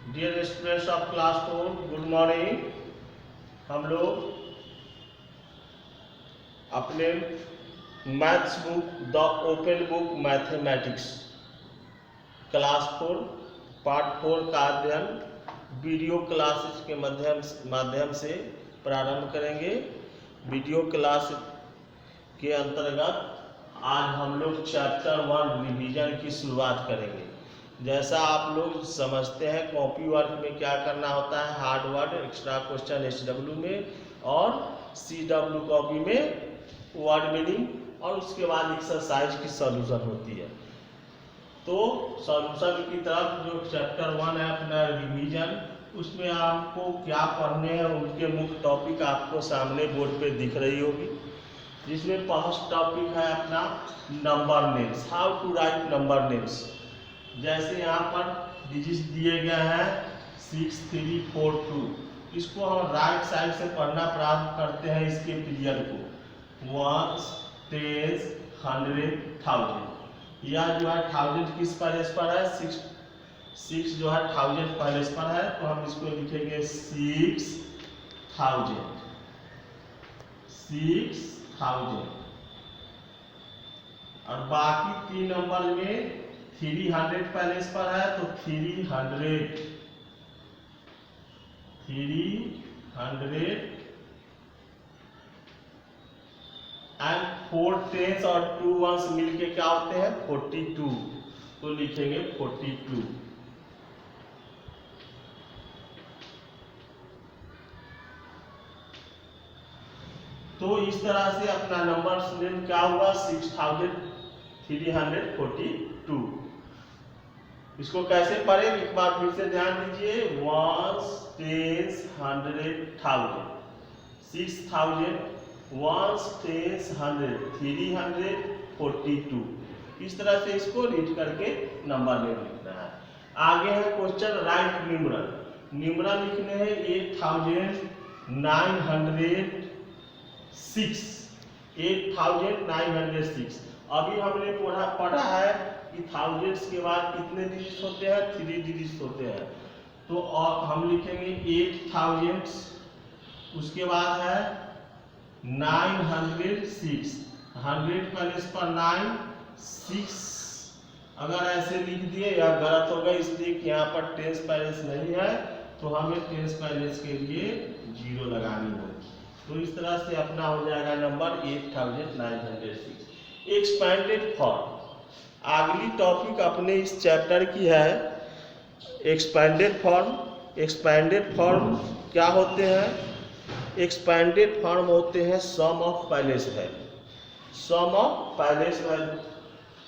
Dear students of class 4, good morning. हम लोग अपने maths book the open book mathematics class 4 part 4 का अध्ययन वीडियो क्लासेस के माध्यम से प्रारंभ करेंगे। वीडियो क्लास के अंतर्गत आज हम लोग चैप्टर 1 रिवीजन की शुरुआत करेंगे। जैसा आप लोग समझते हैं कॉपी वर्क में क्या करना होता है, hard word extra question SW में और CW कॉपी में वर्ड मीनिंग और उसके बाद एक्सरसाइज की सॉल्यूशन होती है। तो सॉल्यूशन की तरफ जो चैप्टर 1 है अपना रिवीजन, उसमें आपको क्या पढ़ने हैं उनके मुख्य टॉपिक आपको सामने बोर्ड पे दिख रही होगी। जिसमें फर्स्ट टॉपिक है अपना number names, how to write number names. जैसे यहाँ पर डिजिट्स दिए गए हैं 6, 3, 4, 2। इसको हम राइट साइड से पढ़ना प्रारंभ करते हैं। इसके पीरियड को 1, 10, 100, 1000। या जो है 1000 किस पैलेस पर है, 6 जो है 1000 पैलेस पर है, तो हम इसको लिखेंगे 6000। और बाकी 3 नंबर में 300 पैलेस पर है, तो 300 एंड 4 10s और 2 1s मिलके क्या होते हैं 42, तो लिखेंगे 42। तो इस तरह से अपना नंबर नेम क्या हुआ 6342। इसको कैसे पढ़े एक बार फिर से ध्यान दीजिए। 1 10 100 1000, 6000 1 10 100 342। इस तरह से इसको रीड करके नंबर नेम लिखना है। आगे है क्वेश्चन राइट न्यूमरल। न्यूमरल लिखने हैं 8906। अभी हमने पढ़ा है कि थाउजेंड्स के बाद कितने डिजिट्स होते हैं, 3 डिजिट्स होते हैं। तो हम लिखेंगे 8000, उसके बाद है 906, 100 पैलेस पर 9 6। अगर ऐसे लिख दिए या गलत होगा इसलिए कि यहाँ पर 10 पैलेस नहीं है, तो हमें 10 पैलेस के लिए 0 लगानी होगी। तो इस तरह से अपना हो जाएगा नंबर 8906। एक्सपैंडेड फॉर्म अगली टॉपिक अपने इस चैप्टर की है एक्सपैंडेड फॉर्म। एक्सपैंडेड फॉर्म क्या होते हैं? एक्सपैंडेड फॉर्म होते हैं sum of place value. Sum of place value,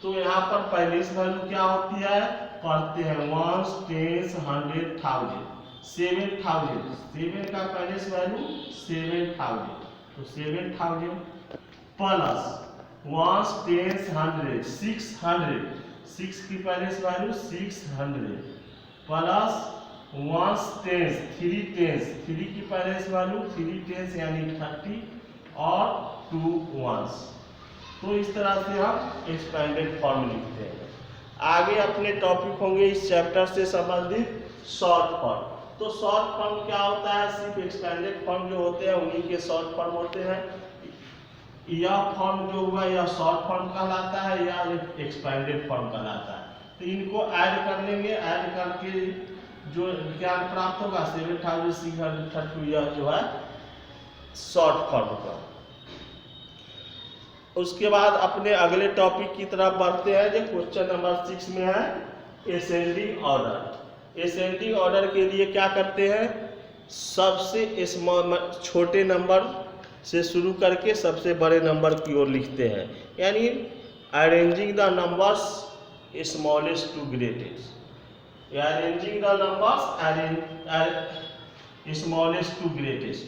तो यहाँ पर पैलेस वैल्यू क्या होती है पढ़ते हैं 1 10 100 1000। 7000, 7 का पैलेस वैल्यू 7000, तो 7000 प्लस 1 10 100 600, 6 की पैलेस वैल्यू 600 प्लस 1 10 3 10, 3 की पैलेस वैल्यू 3 10 यानी 30 और 2 1s। तो इस तरह से हम एक्सपैंडेड फॉर्म लिखते हैं। आगे अपने टॉपिक होंगे इस चैप्टर से संबंधित शॉर्ट फॉर्म। तो शॉर्ट फॉर्म क्या होता है, सिर्फ एक्सपैंडेड फॉर्म जो होते हैं उन्हीं के शॉर्ट फॉर्म होते हैं। यह फॉर्म जो हुआ यह शॉर्ट फॉर्म कहलाता है या एक्सपैंडेड फॉर्म कहलाता है। तो इनको ऐड कर लेंगे, ऐड करके जो ज्ञान प्राप्त होगा 7632, यह जो है शॉर्ट फॉर्म का। उसके बाद अपने अगले टॉपिक की तरफ बढ़ते हैं जो क्वेश्चन नंबर 6 में है एसेंडिंग ऑर्डर। एसेंडिंग ऑर्डर के लिए क्या करते हैं, सबसे छोटे नंबर से शुरू करके सबसे बड़े नंबर की ओर लिखते हैं, यानी arranging the numbers smallest to greatest. Arranging the numbers smallest to greatest,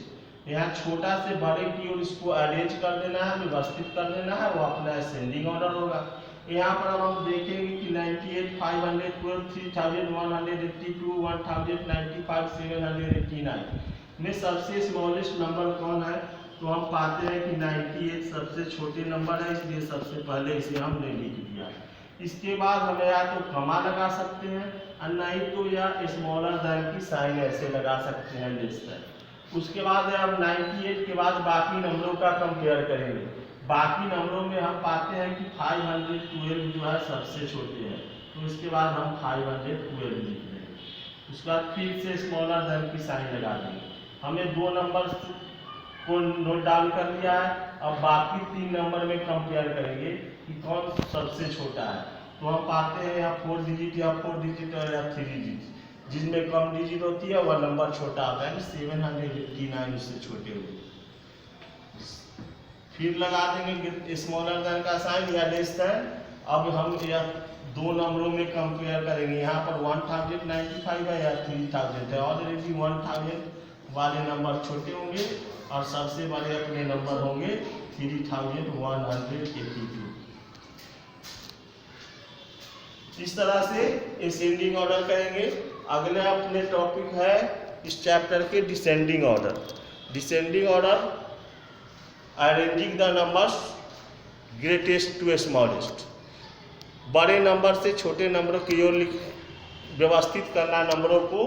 यहाँ छोटा से बड़े की ओर इसको अरेंज कर देना है, व्यवस्थित कर देना है, वो अपना असेंडिंग ऑर्डर होगा। यहाँ पर हम देखेंगे कि 98 512 3182 1000 95 789 में सबसे स्मॉलेस्ट नंबर कौन है, तो हम पाते हैं कि 98 सबसे छोटे नंबर है, इसलिए सबसे पहले इसे हमने लिख दिया। इसके बाद हम या तो कमा लगा सकते हैं और नहीं तो या स्मॉलर देन की साइन ऐसे लगा सकते हैं लेस देन। उसके बाद है अब 98 के बाद बाकी नंबरों का कंपेयर करेंगे। बाकी नंबरों में हम पाते हैं कि 512 जो है सबसे छोटे हैं, तो इसके बाद हम 512 लिख देंगे। उसके बाद फिर से स्मॉलर देन की साइन लगा देंगे। हमें दो नंबर को नोट डाउन कर लिया है। अब बाकी 3 नंबर में कंपेयर करेंगे कि कौन सबसे छोटा है। तो हम पाते हैं यहाँ 4 डिजिट या 4 डिजिट और या 3 डिजिट, जिसमें कम डिजिट होती है वह नंबर छोटा होता है। 759 उससे छोटे हुए। फिर लगा देंगे स्मॉलर देन का साइन या लेस देन। अब हम यह दो नंबरों में कंपेयर करेंगे। यहाँ पर 1095 है या 3000 है। ऑलरेडी 1000 वाले नंबर छोटे होंगे और सबसे बड़े अपने नंबर होंगे 3182। इस तरह से असेंडिंग ऑर्डर करेंगे। अगला अपने टॉपिक है इस चैप्टर के descending order. Descending order arranging the numbers greatest to smallest. बड़े नंबर से छोटे नंबर की ओर व्यवस्थित करना नंबरों को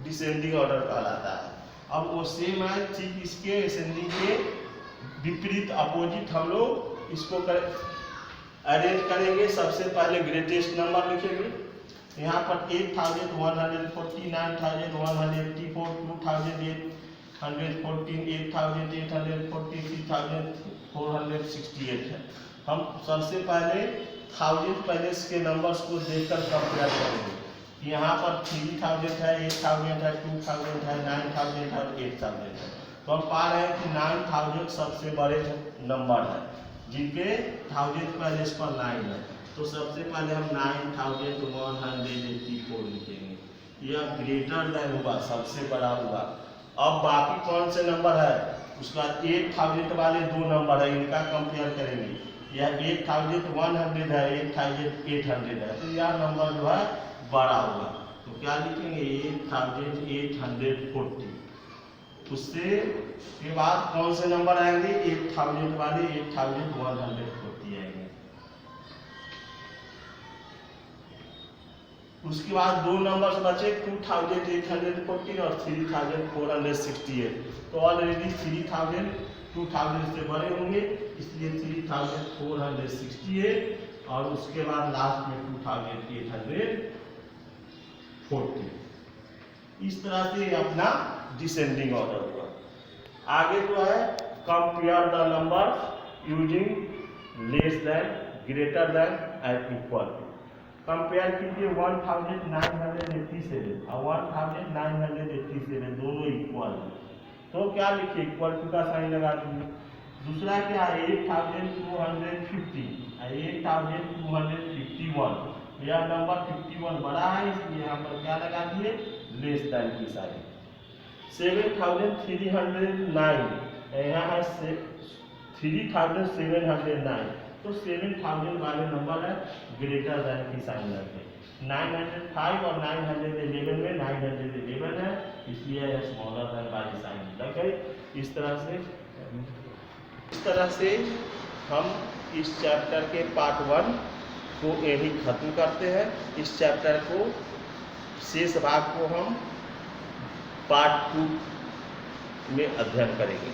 डिसेंडिंग ऑर्डर कहलाता है। अब वो सेम है, ठीक इसके असेंडिंग के विपरीत अपोजिट हम लोग इसको अरेंज करेंगे। सबसे पहले ग्रेटेस्ट नंबर लिखेंगे। यहाँ पर 8140, 99184, 2814, 3848 है। हम सबसे पहले 1000 प्लेस के नंबर्स को देखकर कंपेयर करेंगे। यहाँ पर 3000 है, 8000 है, 2000 है, 9000 है और 8000 है। तो हम पा रहे हैं कि 9000 सबसे बड़े नंबर है, जिनके 1000 प्लेस पर 9 है। तो सबसे पहले हम 9184 लिखेंगे। यह ग्रेटर देन हुआ, सबसे बड़ा हुआ। अब बाकी कौन से नंबर है, उसका 8000 वाले दो नंबर है, इनका कंपेयर करेंगे। यह 8100 है, 8800 है, तो यह नंबर जो है बड़ा होगा। तो क्या लिखेंगे 8840। उससे के बाद कौन से नंबर आएंगे, 8000 वाले 8140 आएंगे। उसके बाद दो नंबर बचे 2840 और 3468। तो ऑलरेडी 3000 2000 से बड़े होंगे, इसलिए 3468 और उसके बाद लास्ट में 2840। इस तरह से अपना डिसेंडिंग ऑर्डर हुआ। आगे जो है compare the number using less than, greater than and equal to. कंपेयर कीजिए 1987 और 1987 दोनों इक्वल है। तो क्या लिखिए, इक्वल टू का साइन लगा दीजिए। दूसरा क्या है 8250 और 8251। यह नंबर 51 बड़ा है, इसलिए यहाँ पर क्या लगा दिए, लेस देन की साइन। 7309 यहाँ है 3709, तो 7000 वाले नंबर है, ग्रेटर देन की साइन लगे। 905 और 911 में 911 है, इसलिए स्मॉलर देन वाली साइन लगे। इस तरह से हम इस चैप्टर के पार्ट 1 को यही खत्म करते हैं। इस चैप्टर को शेष भाग को हम पार्ट 2 में अध्ययन करेंगे।